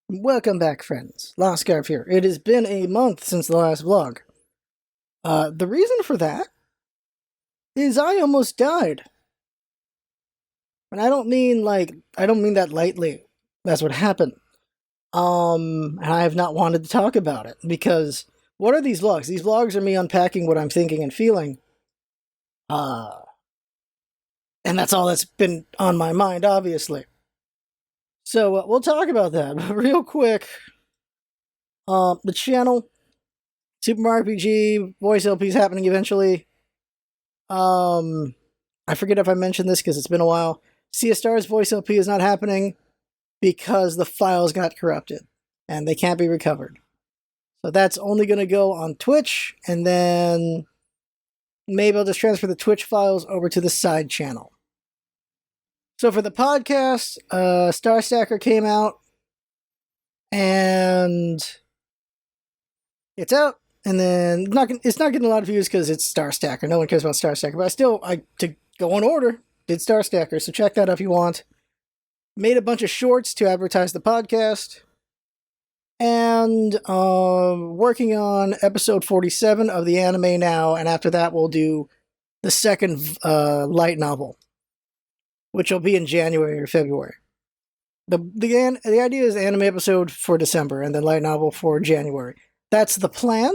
Welcome back, friends. Lost Scarf here. It has been a month since the last vlog. The reason for that is I almost died. And I don't mean that lightly. That's what happened. And I have not wanted to talk about it because what are these vlogs? These vlogs are me unpacking what I'm thinking and feeling. Uh, and that's all that's been on my mind, obviously. So we'll talk about that. But real quick, the channel, Super Mario RPG, voice LP is happening eventually. I forget if I mentioned this because it's been a while. Sea of Stars voice LP is not happening because the files got corrupted and they can't be recovered. So that's only going to go on Twitch, and then maybe I'll just transfer the Twitch files over to the side channel. So for the podcast, Star Stacker came out, and it's out. And then it's not getting a lot of views because it's Star Stacker. No one cares about Star Stacker, but to go in order, did Star Stacker. So check that out if you want. Made a bunch of shorts to advertise the podcast. And working on episode 47 of the anime now. And after that, we'll do the second light novel, which will be in January or February. The idea is anime episode for December and then light novel for January. That's the plan.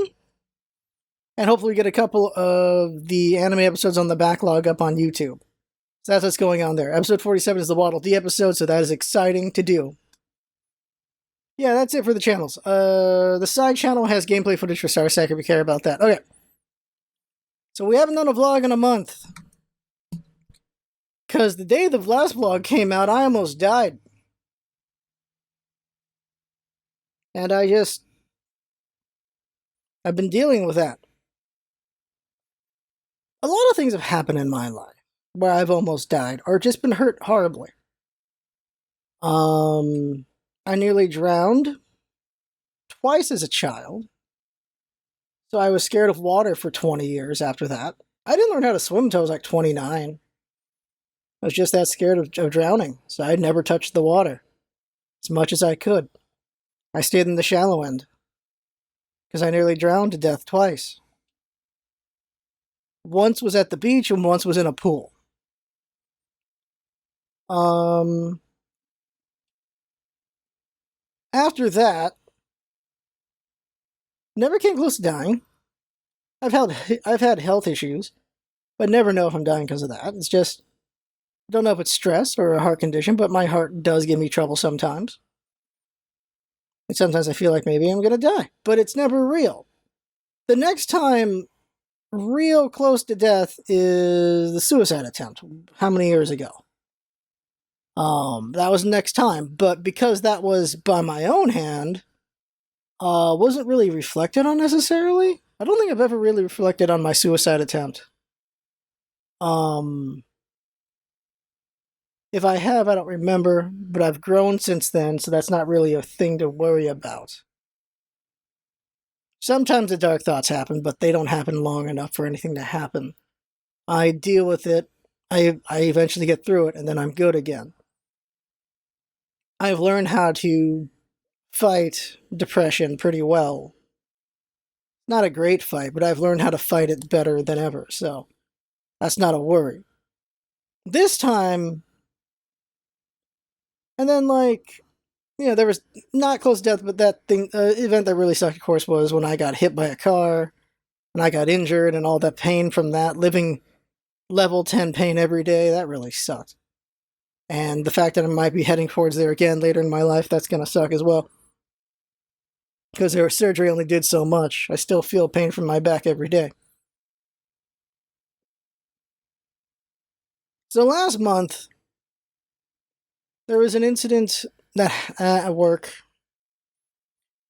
And hopefully get a couple of the anime episodes on the backlog up on YouTube. So that's what's going on there. Episode 47 is the Waddle Dee episode, so that is exciting to do. Yeah, that's it for the channels. The side channel has gameplay footage for Star Stacker if you care about that. Okay. So we haven't done a vlog in a month. Because the day the last vlog came out, I almost died. And I've been dealing with that. A lot of things have happened in my life where I've almost died or just been hurt horribly. I nearly drowned twice as a child. So I was scared of water for 20 years after that. I didn't learn how to swim until I was like 29. I was just that scared of drowning, so I'd never touched the water as much as I could. I stayed in the shallow end because I nearly drowned to death twice. Once was at the beach and once was in a pool. After that, never came close to dying. I've had health issues, but never know if I'm dying because of that. It's just, don't know if it's stress or a heart condition, but my heart does give me trouble sometimes. And sometimes I feel like maybe I'm going to die, but it's never real. The next time real close to death is the suicide attempt. How many years ago? That was next time, but because that was by my own hand, wasn't really reflected on necessarily. I don't think I've ever really reflected on my suicide attempt. If I have, I don't remember, but I've grown since then, so that's not really a thing to worry about. Sometimes the dark thoughts happen, but they don't happen long enough for anything to happen. I deal with it, I eventually get through it, and then I'm good again. I've learned how to fight depression pretty well. Not a great fight, but I've learned how to fight it better than ever, so that's not a worry. This time, and then there was not close to death, but that event that really sucked, of course, was when I got hit by a car, and I got injured, and all that pain from that, living level 10 pain every day, that really sucked. And the fact that I might be heading towards there again later in my life, that's going to suck as well. Because their surgery only did so much. I still feel pain from my back every day. So last month, there was an incident that at work.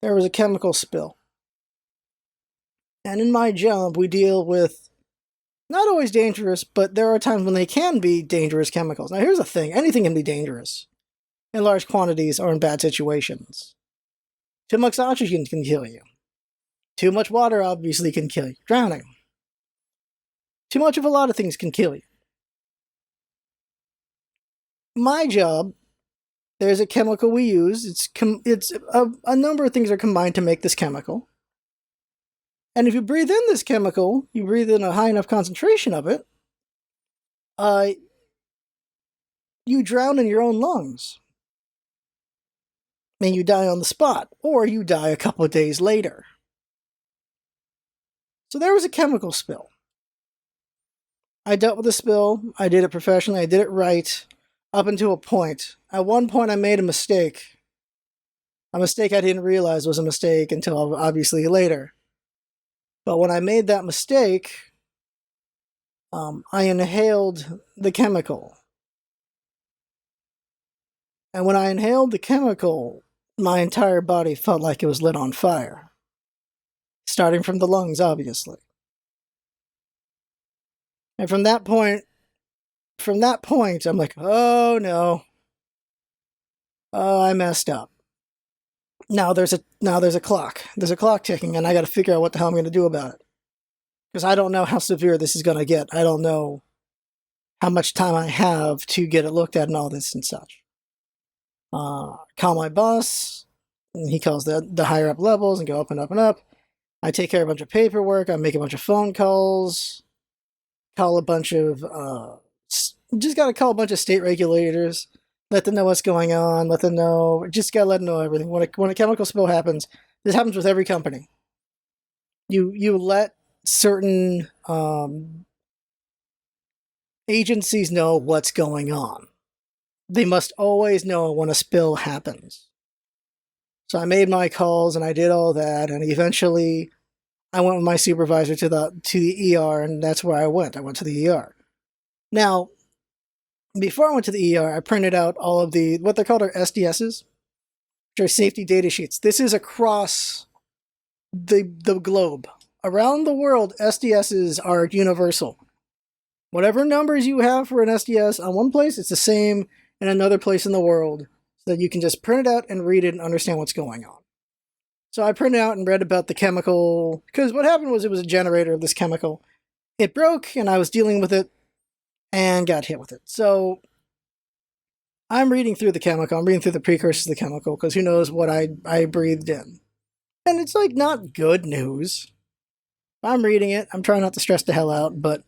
There was a chemical spill. And in my job, we deal with not always dangerous, but there are times when they can be dangerous chemicals. Now here's the thing, anything can be dangerous in large quantities or in bad situations. Too much oxygen can kill you. Too much water obviously can kill you. Drowning. Too much of a lot of things can kill you. My job there's a chemical we use. It's a number of things are combined to make this chemical. And if you breathe in this chemical, you breathe in a high enough concentration of it, you drown in your own lungs. And you die on the spot, or you die a couple of days later. So there was a chemical spill. I dealt with the spill. I did it professionally. I did it right up until a point. At one point, I made a mistake. A mistake I didn't realize was a mistake until obviously later. But when I made that mistake, I inhaled the chemical. And when I inhaled the chemical, my entire body felt like it was lit on fire. Starting from the lungs, obviously. And from that point, I'm like, oh no. Oh, I messed up. Now there's a clock. There's a clock ticking, and I got to figure out what the hell I'm going to do about it. Because I don't know how severe this is going to get. I don't know how much time I have to get it looked at and all this and such. Call my boss. And he calls the higher up levels and go up and up and up. I take care of a bunch of paperwork. I make a bunch of phone calls. Call a bunch of just gotta call a bunch of state regulators. Let them know what's going on. Let them know. Just gotta let them know everything. When a chemical spill happens, this happens with every company. You let certain agencies know what's going on. They must always know when a spill happens. So I made my calls and I did all that, and eventually I went with my supervisor to the ER, and that's where I went. I went to the ER. Now, before I went to the ER, I printed out all of what they're called are SDSs, which are safety data sheets. This is across the globe. Around the world, SDSs are universal. Whatever numbers you have for an SDS on one place, it's the same in another place in the world, so that you can just print it out and read it and understand what's going on. So I printed out and read about the chemical, because what happened was it was a generator of this chemical. It broke, and I was dealing with it, and got hit with it. So I'm reading through the chemical. I'm reading through the precursors of the chemical, because who knows what I breathed in. And it's like not good news. I'm reading it. I'm trying not to stress the hell out, but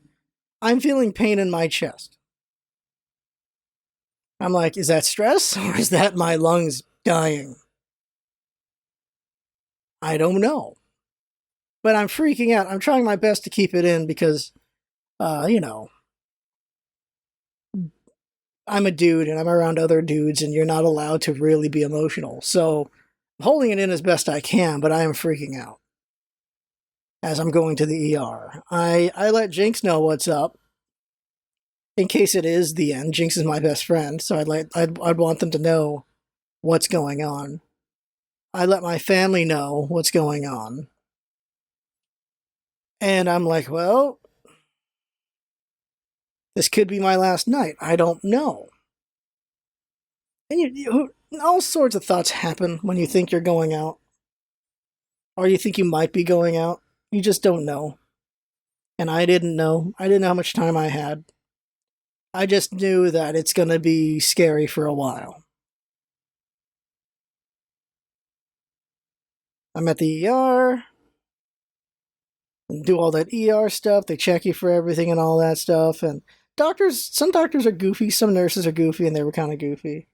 I'm feeling pain in my chest. I'm like, is that stress, or is that my lungs dying? I don't know. But I'm freaking out. I'm trying my best to keep it in because, I'm a dude and I'm around other dudes, and you're not allowed to really be emotional. So I'm holding it in as best I can, but I am freaking out as I'm going to the ER. I let Jinx know what's up in case it is the end. Jinx is my best friend, so I'd want them to know what's going on. I let my family know what's going on. And I'm like, well, this could be my last night. I don't know. And all sorts of thoughts happen when you think you're going out. Or you think you might be going out. You just don't know. And I didn't know. I didn't know how much time I had. I just knew that it's going to be scary for a while. I'm at the ER. And do all that ER stuff. They check you for everything and all that stuff. And some doctors are goofy. Some nurses are goofy, and they were kind of goofy.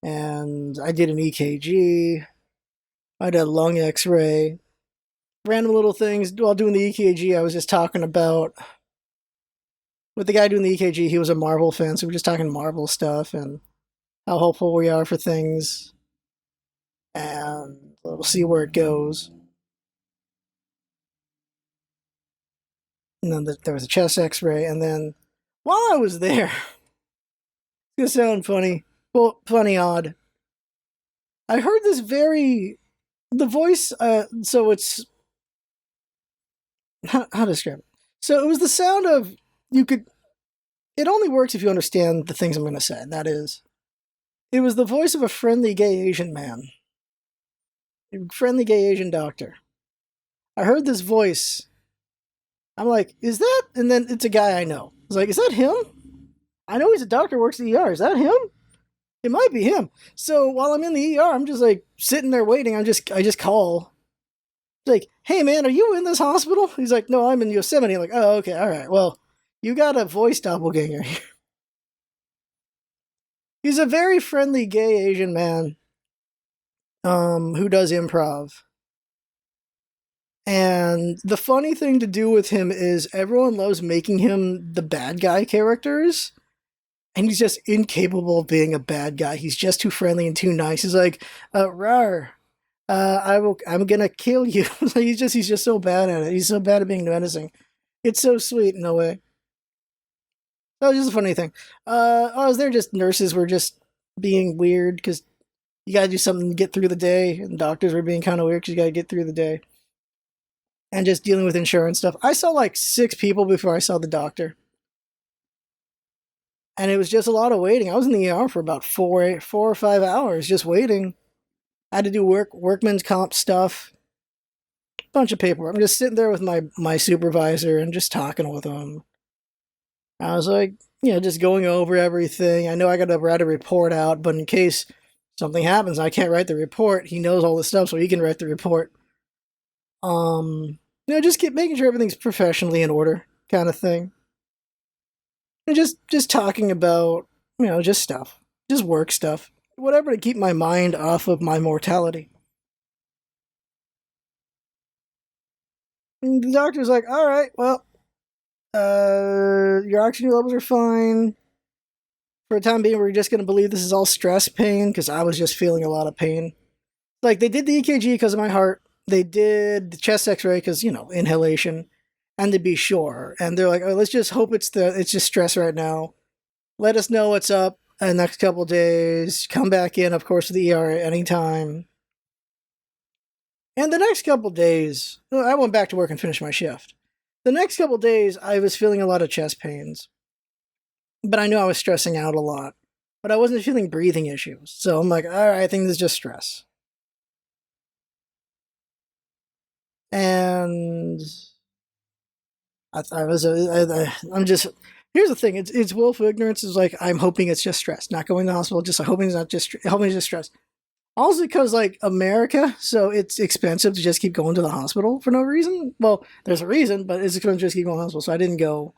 And I did an EKG. I did a lung x-ray. Random little things. While doing the EKG, I was just talking about... With the guy doing the EKG, he was a Marvel fan, so we were just talking Marvel stuff and how hopeful we are for things. And we'll see where it goes. And then there was a chest x-ray, and then while I was there... It's gonna sound funny. Well, funny odd. I heard this the voice, so it's... How to describe it? So it was the sound of... It only works if you understand the things I'm going to say. And that is, it was the voice of a friendly gay Asian man. A friendly gay Asian doctor. I heard this voice. I'm like, is that... And then it's a guy I know. I was like, is that him? I know he's a doctor, works at the ER. Is that him? It might be him. So while I'm in the ER, I'm just like sitting there waiting. I just call. Like, hey man, are you in this hospital? He's like, no, I'm in Yosemite. I'm like, oh, okay, all right. Well, you got a voice doppelganger here. He's a very friendly gay Asian man, who does improv. And the funny thing to do with him is everyone loves making him the bad guy characters. And he's just incapable of being a bad guy. He's just too friendly and too nice. He's like, rar, I'm gonna kill you. He's just so bad at it. He's so bad at being menacing. It's so sweet in a way. That was just a funny thing. I was there. Just nurses were just being weird because you gotta do something to get through the day, and doctors were being kind of weird because you gotta get through the day, and just dealing with insurance stuff. I saw like 6 people before I saw the doctor, and it was just a lot of waiting. I was in the ER for about 4 or 5 hours just waiting. I had to do workman's comp stuff, bunch of paperwork. I'm just sitting there with my supervisor and just talking with him. I was like, just going over everything. I know I got to write a report out, but in case something happens, I can't write the report. He knows all this stuff, so he can write the report. Just keep making sure everything's professionally in order, kind of thing. And just talking about, just stuff, just work stuff, whatever to keep my mind off of my mortality. And the doctor's like, all right, well, your oxygen levels are fine. For the time being, we're just going to believe this is all stress pain because I was just feeling a lot of pain. Like, they did the EKG because of my heart. They did the chest x-ray because, inhalation. And to be sure. And they're like, oh, let's just hope it's just stress right now. Let us know what's up in the next couple of days. Come back in, of course, to the ER at any time. And the next couple of days, I went back to work and finished my shift. The next couple of days, I was feeling a lot of chest pains. But I knew I was stressing out a lot. But I wasn't feeling breathing issues. So I'm like, all right, I think this is just stress. And I'm just, here's the thing. It's willful ignorance is like, I'm hoping it's just stress. Not going to the hospital, just hoping it's not just, hoping it's just stress. Also because, like, America, so it's expensive to just keep going to the hospital for no reason. Well, there's a reason, but it's expensive to just keep going to the hospital. So I didn't go.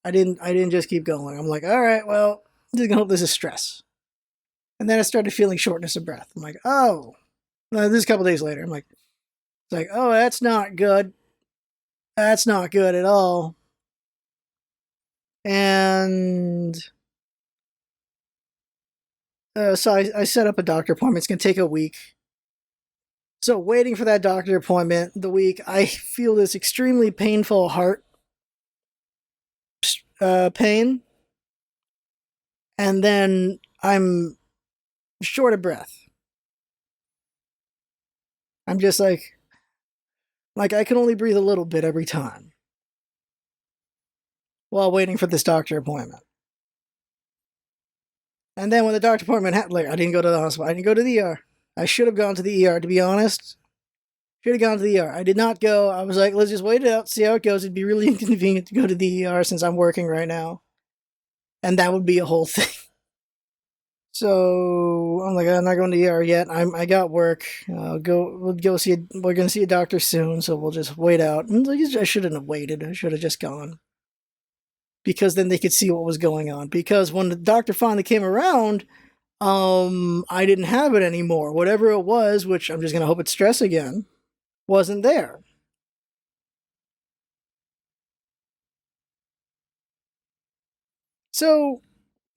I didn't just keep going. I'm like, all right, well, I'm just gonna hope this is stress. And then I started feeling shortness of breath. I'm like, oh, this is a couple days later. I'm like, it's like, oh, that's not good. That's not good at all. And so I set up a doctor appointment. It's gonna take a week. So waiting for that doctor appointment, the week I feel this extremely painful heart pain, and then I'm short of breath. I'm just like I can only breathe a little bit every time while waiting for this doctor appointment. And then when the doctor appointment happened, I didn't go to the hospital. I didn't go to the ER. I should have gone to the ER, to be honest. Should have gone to the ER. I did not go. I was like, let's just wait it out, see how it goes. It'd be really inconvenient to go to the ER since I'm working right now. And that would be a whole thing. So I'm like, I'm not going to the ER yet. I got work. We're gonna see a doctor soon, so we'll just wait out. And I shouldn't have waited. I should have just gone. Because then they could see what was going on. Because when the doctor finally came around, I didn't have it anymore. Whatever it was, which I'm just gonna hope it's stress again, wasn't there. So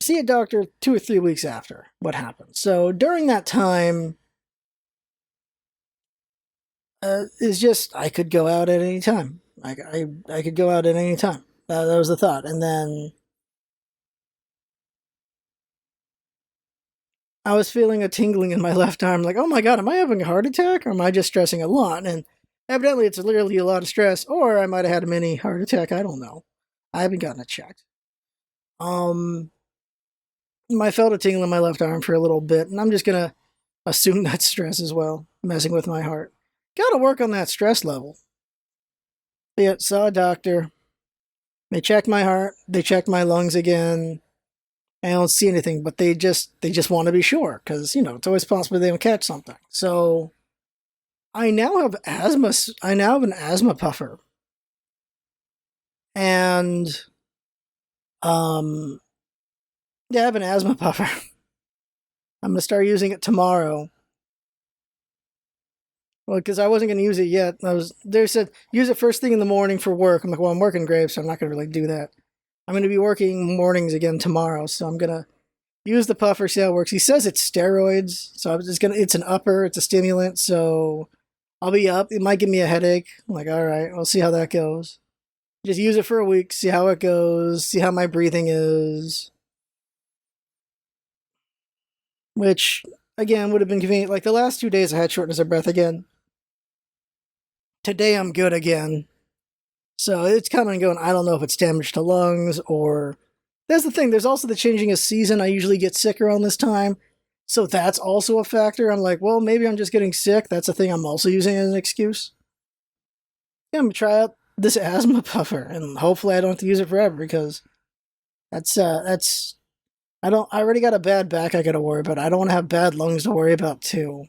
see a doctor 2 or 3 weeks after what happened. So during that time, it's just I could go out at any time. I could go out at any time. That was the thought. And then I was feeling a tingling in my left arm, like, oh my god, am I having a heart attack, or am I just stressing a lot? And evidently, it's literally a lot of stress, or I might have had a mini heart attack. I don't know. I haven't gotten it checked. I felt a tingle in my left arm for a little bit, and I'm just gonna assume that's stress as well, messing with my heart. Gotta work on that stress level. Yeah, saw a doctor. They checked my heart. They checked my lungs again. I don't see anything, but they just want to be sure because it's always possible they don't catch something. So I now have asthma. I now have an asthma puffer, and yeah, I have an asthma puffer. I'm gonna start using it tomorrow. Well, because I wasn't gonna use it yet. They said use it first thing in the morning for work. I'm like, well, I'm working grave, so I'm not gonna really do that. I'm gonna be working mornings again tomorrow, so I'm gonna use the puffer, see how it works. He says it's steroids, so it's an upper, it's a stimulant, so I'll be up. It might give me a headache. I'm like, all right, I'll see how that goes. Just use it for a week, see how it goes, see how my breathing is. Which, again, would have been convenient. Like the last 2 days, I had shortness of breath again. Today, I'm good again. So it's coming and going. I don't know if it's damage to lungs or. That's the thing. There's also the changing of season. I usually get sick around this time. So that's also a factor. I'm like, well, maybe I'm just getting sick. That's a thing I'm also using as an excuse. Yeah, I'm going to try out this asthma puffer, and hopefully I don't have to use it forever because that's I already got a bad back I gotta worry about. I don't want to have bad lungs to worry about too.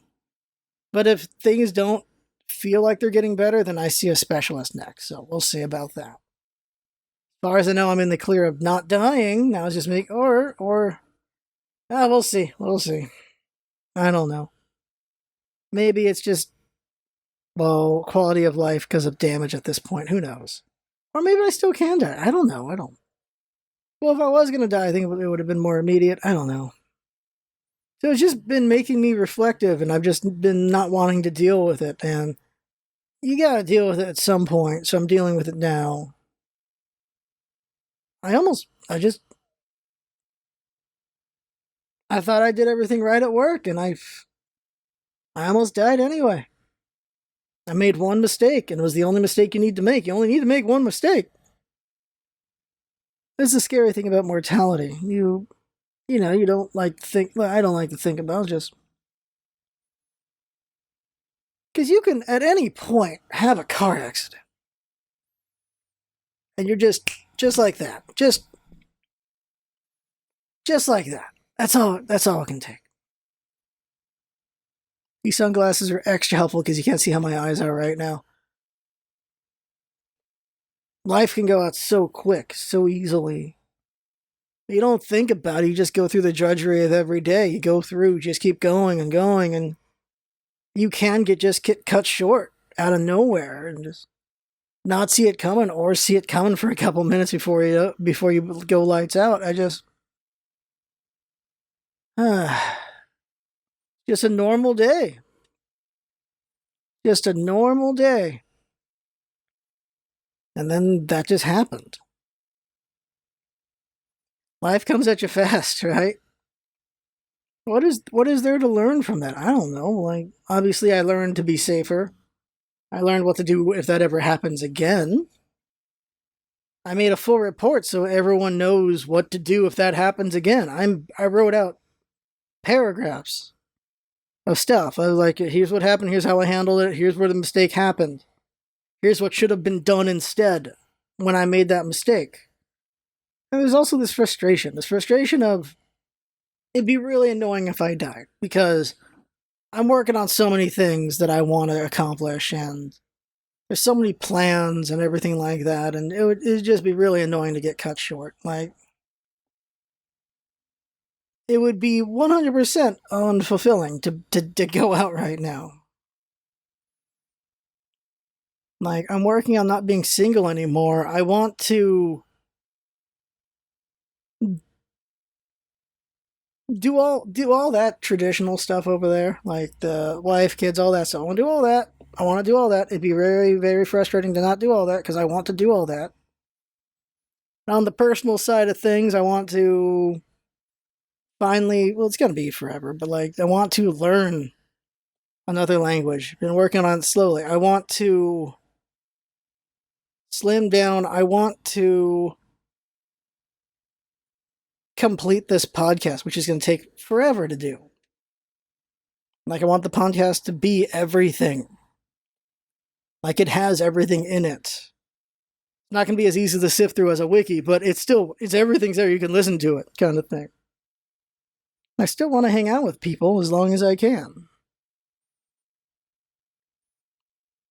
But if things don't feel like they're getting better, then I see a specialist next. So we'll see about that. As far as I know, I'm in the clear of not dying. Now it's just me, we'll see. We'll see. I don't know. Maybe it's just low quality of life because of damage at this point. Who knows? Or maybe I still can die. I don't know. Well, if I was going to die, I think it would have been more immediate. I don't know. So it's just been making me reflective, and I've just been not wanting to deal with it. And you got to deal with it at some point, so I'm dealing with it now. I thought I did everything right at work, and I almost died anyway. I made one mistake, and it was the only mistake you need to make. You only need to make one mistake. This is the scary thing about mortality. You don't like to think. Well, I don't like to think about just because you can at any point have a car accident, and you're just like that, just like that. That's all it can take. These sunglasses are extra helpful because you can't see how my eyes are right now. Life can go out so quick, so easily. You don't think about it, you just go through the drudgery of every day. You go through, just keep going and going, and you can get cut short out of nowhere and just not see it coming, or see it coming for a couple minutes before you go lights out. Just a normal day. Just a normal day. And then that just happened. Life comes at you fast, right? What is there to learn from that? I don't know. Like, obviously I learned to be safer. I learned what to do if that ever happens again. I made a full report so everyone knows what to do if that happens again. I wrote out paragraphs of stuff. I was like, here's what happened, here's how I handled it, here's where the mistake happened. Here's what should have been done instead when I made that mistake. And there's also this frustration of it'd be really annoying if I died because I'm working on so many things that I want to accomplish, and there's so many plans and everything like that, and it'd just be really annoying to get cut short. Like, it would be 100% unfulfilling to go out right now. Like, I'm working on not being single anymore. I want to do all that traditional stuff over there, like the wife, kids, all that stuff. I want to do all that. It'd be very, very frustrating to not do all that because I want to do all that. On the personal side of things, I want to finally, well, it's going to be forever, but like, I want to learn another language. Been working on it slowly. I want to slim down. I want to complete this podcast, which is going to take forever to do. Like, I want the podcast to be everything. Like, it has everything in it. It's not going to be as easy to sift through as a wiki, but it's everything's there. You can listen to it, kind of thing. I still want to hang out with people as long as I can.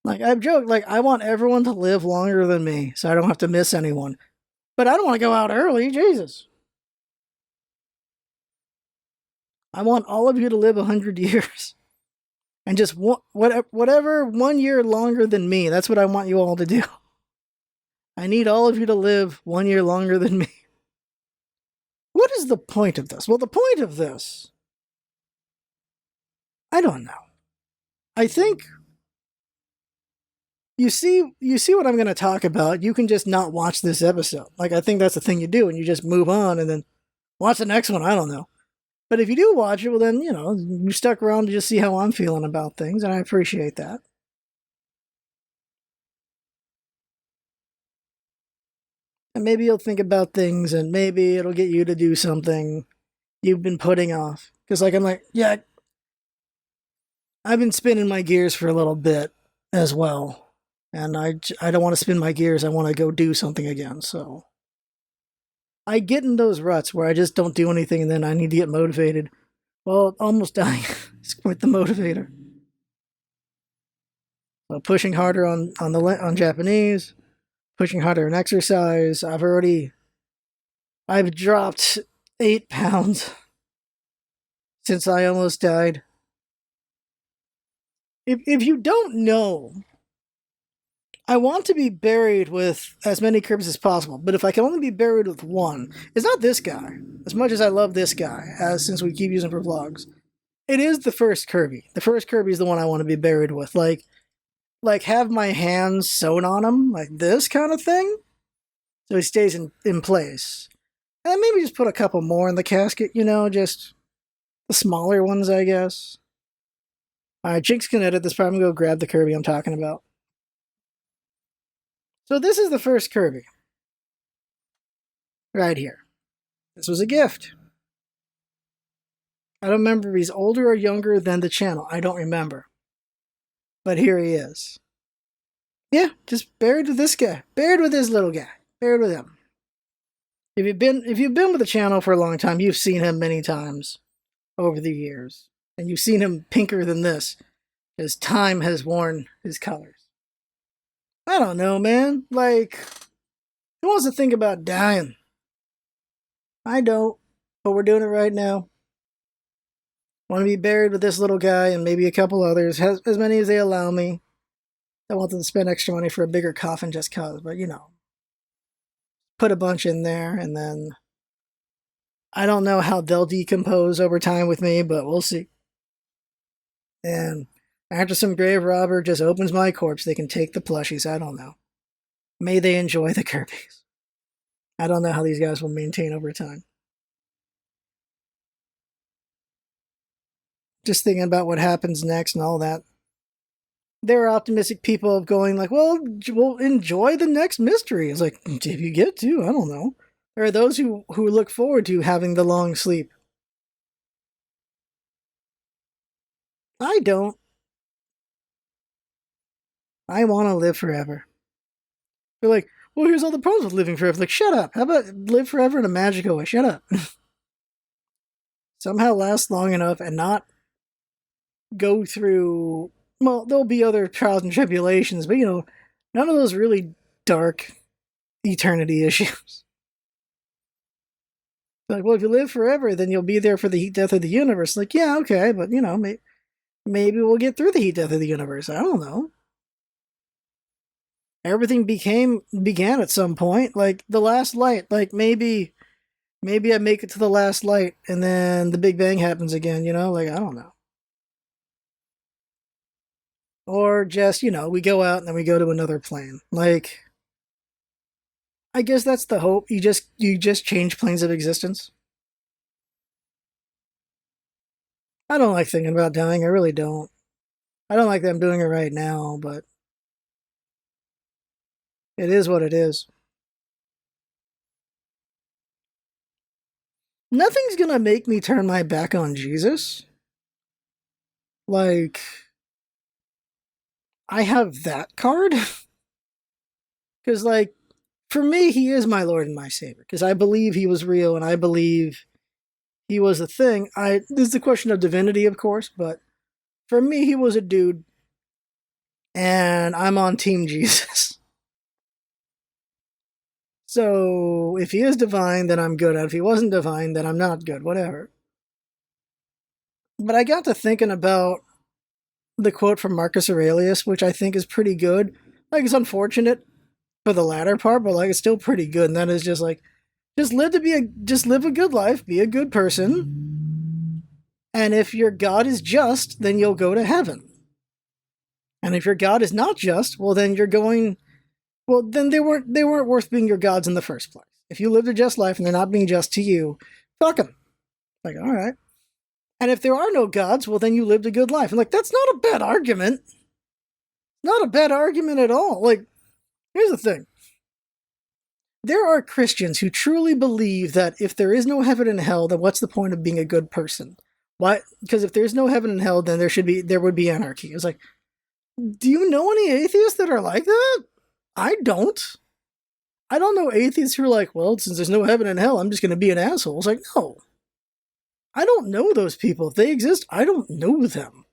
Like, I've joked, like, I want everyone to live longer than me so I don't have to miss anyone. But I don't want to go out early, Jesus. I want all of you to live 100 years. And just whatever 1 year longer than me, that's what I want you all to do. I need all of you to live 1 year longer than me. What is the point of this? Well, the point of this, I don't know. I think you see what I'm going to talk about. You can just not watch this episode. Like, I think that's the thing you do, and you just move on and then watch the next one. I don't know. But if you do watch it, well, then, you know, you stuck around to just see how I'm feeling about things, and I appreciate that. And maybe you'll think about things, and maybe it'll get you to do something you've been putting off. Because, like, I'm like, yeah, I've been spinning my gears for a little bit as well. And I don't want to spin my gears. I want to go do something again. So I get in those ruts where I just don't do anything, and then I need to get motivated. Well, almost dying. It's quite the motivator. So pushing harder on Japanese, pushing harder in exercise. I've dropped 8 pounds since I almost died. If you don't know, I want to be buried with as many Kirbys as possible, but if I can only be buried with one, it's not this guy. As much as I love this guy, as since we keep using for vlogs, it is the first Kirby. The first Kirby is the one I want to be buried with. Like have my hands sewn on him, like this kind of thing, so he stays in place. And maybe just put a couple more in the casket, you know, just the smaller ones, I guess. Alright, Jinx can edit this part. I'm going to go grab the Kirby I'm talking about. So this is the first Kirby. Right here. This was a gift. I don't remember if he's older or younger than the channel. I don't remember. But here he is. Yeah, just buried with this guy. Buried with this little guy. Buried with him. If you've been with the channel for a long time, you've seen him many times over the years. And you've seen him pinker than this, as time has worn his colors. I don't know, man. Like, who wants to think about dying? I don't, but we're doing it right now. Want to be buried with this little guy and maybe a couple others, as many as they allow me. I want them to spend extra money for a bigger coffin just cause, but you know. Put a bunch in there, and then I don't know how they'll decompose over time with me, but we'll see. And after some grave robber just opens my corpse, they can take the plushies. I don't know. May they enjoy the Kirbys. I don't know how these guys will maintain over time. Just thinking about what happens next and all that. There are optimistic people of going like, well, we'll enjoy the next mystery. It's like, if you get to, I don't know. There are those who look forward to having the long sleep. I don't. I want to live forever. They're like, well, here's all the problems with living forever. Like, shut up. How about live forever in a magical way? Shut up. Somehow last long enough and not go through, well, there'll be other trials and tribulations, but, you know, none of those really dark eternity issues. Like, well, if you live forever, then you'll be there for the heat death of the universe. Like, yeah, okay, but, you know, maybe we'll get through the heat death of the universe. I don't know. Everything began at some point. Like, the last light. Like, maybe I make it to the last light, and then the Big Bang happens again, you know? Like, I don't know. Or just, you know, we go out and then we go to another plane. Like, I guess that's the hope. You just change planes of existence. I don't like thinking about dying. I really don't. I don't like that I'm doing it right now, but it is what it is. Nothing's gonna make me turn my back on Jesus. Like, I have that card. Because, like, for me, he is my Lord and my Savior. Because I believe he was real, and I believe he was a thing. This is the question of divinity, of course, but for me, he was a dude, and I'm on Team Jesus. So if he is divine, then I'm good. If he wasn't divine, then I'm not good. Whatever. But I got to thinking about the quote from Marcus Aurelius, which I think is pretty good. Like, it's unfortunate for the latter part, but like, it's still pretty good. And that is just like, just live a good life, be a good person. And if your God is just, then you'll go to heaven. And if your God is not just, well, then then they weren't worth being your gods in the first place. If you lived a just life and they're not being just to you, fuck them. Like, all right. And if there are no gods, well, then you lived a good life. And like, that's not a bad argument. Not a bad argument at all. Like, here's the thing. There are Christians who truly believe that if there is no heaven and hell, then what's the point of being a good person? Why? Because if there's no heaven and hell, then there would be anarchy. It's like, do you know any atheists that are like that? I don't. I don't know atheists who are like, well, since there's no heaven and hell, I'm just going to be an asshole. It's like, no. I don't know those people. If they exist, I don't know them.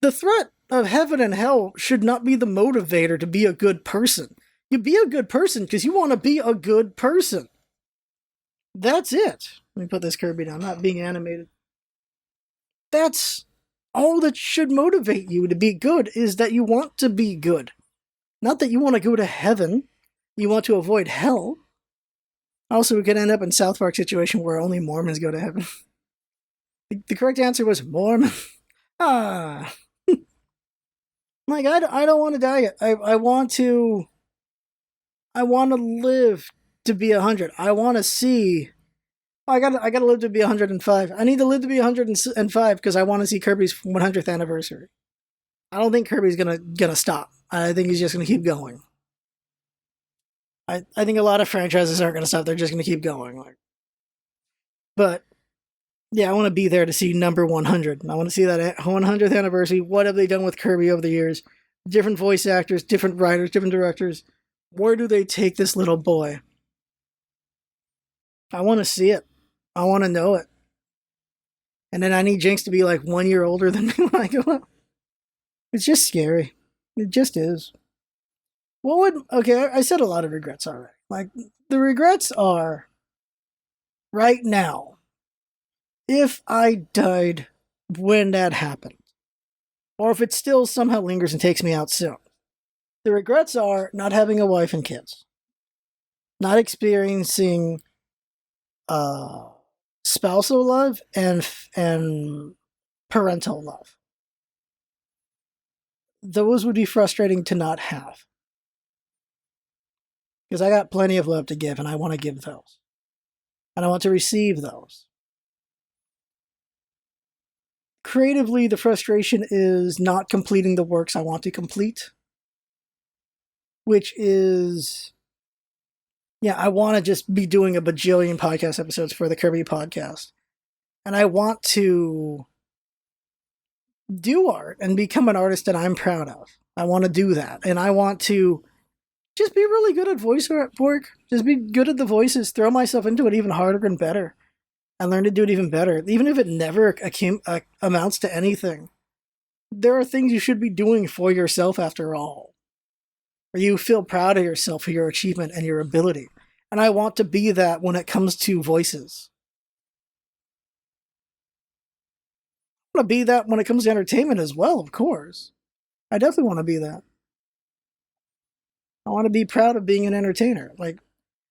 The threat of heaven and hell should not be the motivator to be a good person. You be a good person because you want to be a good person. That's it. Let me put this Kirby down, not being animated. That's all that should motivate you to be good, is that you want to be good. Not that you want to go to heaven. You want to avoid hell. Also, we could end up in South Park situation where only Mormons go to heaven. The correct answer was Mormon. Ah. Like, I don't want to die yet. I want to live to be 100. I want to see. I gotta live to be 105. I need to live to be 105 because I want to see Kirby's 100th anniversary. I don't think Kirby's gonna stop. I think he's just gonna keep going. I think a lot of franchises aren't gonna stop. They're just gonna keep going. But yeah, I want to be there to see number 100. I want to see that 100th anniversary. What have they done with Kirby over the years? Different voice actors, different writers, different directors. Where do they take this little boy? I want to see it. I want to know it. And then I need Jinx to be like 1 year older than me when I go up. It's just scary. It just is. Okay, I said a lot of regrets already. Like, the regrets are, right now, if I died when that happened, or if it still somehow lingers and takes me out soon. The regrets are not having a wife and kids, not experiencing spousal love and parental love. Those would be frustrating to not have. Because I got plenty of love to give, and I want to give those. And I want to receive those. Creatively, the frustration is not completing the works I want to complete. Which is, yeah, I want to just be doing a bajillion podcast episodes for the Kirby podcast. And I want to do art and become an artist that I'm proud of. I want to do that. And I want to just be really good at voice work. Just be good at the voices. Throw myself into it even harder and better. And learn to do it even better. Even if it never amounts to anything. There are things you should be doing for yourself after all. Where you feel proud of yourself for your achievement and your ability. And I want to be that when it comes to voices. I want to be that when it comes to entertainment as well, of course. I definitely want to be that. I want to be proud of being an entertainer. Like,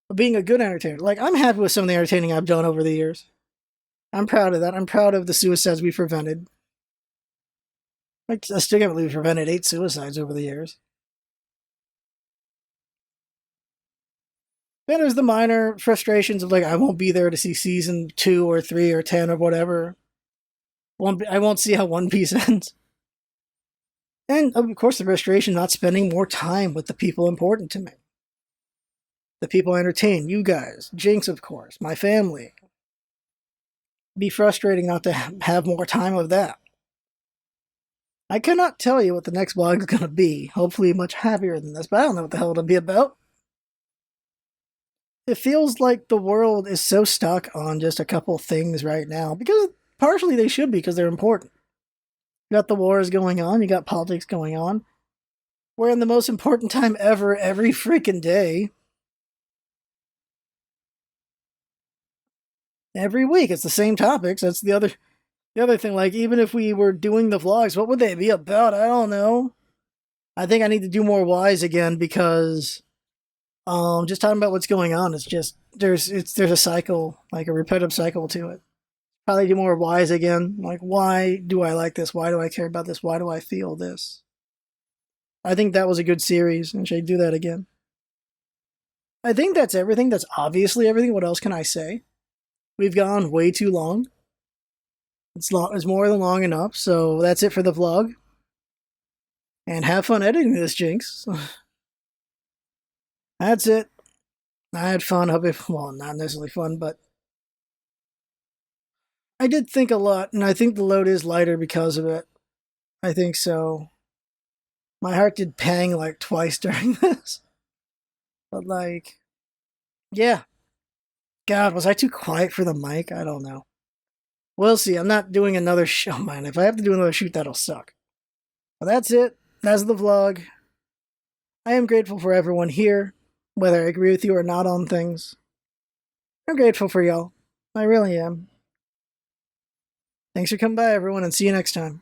of being a good entertainer. Like, I'm happy with some of the entertaining I've done over the years. I'm proud of that. I'm proud of the suicides we prevented. Like, I still can't believe we prevented 8 suicides over the years. Then there's the minor frustrations of, like, I won't be there to see season 2 or 3 or 10 or whatever. I won't see how One Piece ends. And, of course, the frustration not spending more time with the people important to me. The people I entertain, you guys, Jinx, of course, my family. Be frustrating not to have more time of that. I cannot tell you what the next vlog is going to be. Hopefully much happier than this, but I don't know what the hell it'll be about. it feels like the world is so stuck on just a couple things right now, because partially they should be, because they're important. You got the wars going on, you got politics going on. We're in the most important time ever every freaking day. Every week it's the same topics. That's the other thing. Like, even if we were doing the vlogs, what would they be about? I don't know. I think I need to do more whys again, because just talking about what's going on, it's just there's a cycle, like a repetitive cycle to it. Probably do more whys again. Like, why do I like this? Why do I care about this? Why do I feel this? I think that was a good series, and should I do that again? I think that's everything. That's obviously everything. What else can I say? We've gone way too long. It's more than long enough. So that's it for the vlog. And have fun editing this, Jinx. That's it. I had fun. Hope it, well, not necessarily fun, but I did think a lot, and I think the load is lighter because of it. I think so. My heart did pang like twice during this. But like, yeah. God, was I too quiet for the mic? I don't know. We'll see. I'm not doing another show, man. If I have to do another shoot, that'll suck. But that's it. That's the vlog. I am grateful for everyone here, whether I agree with you or not on things. I'm grateful for y'all. I really am. Thanks for coming by, everyone, and see you next time.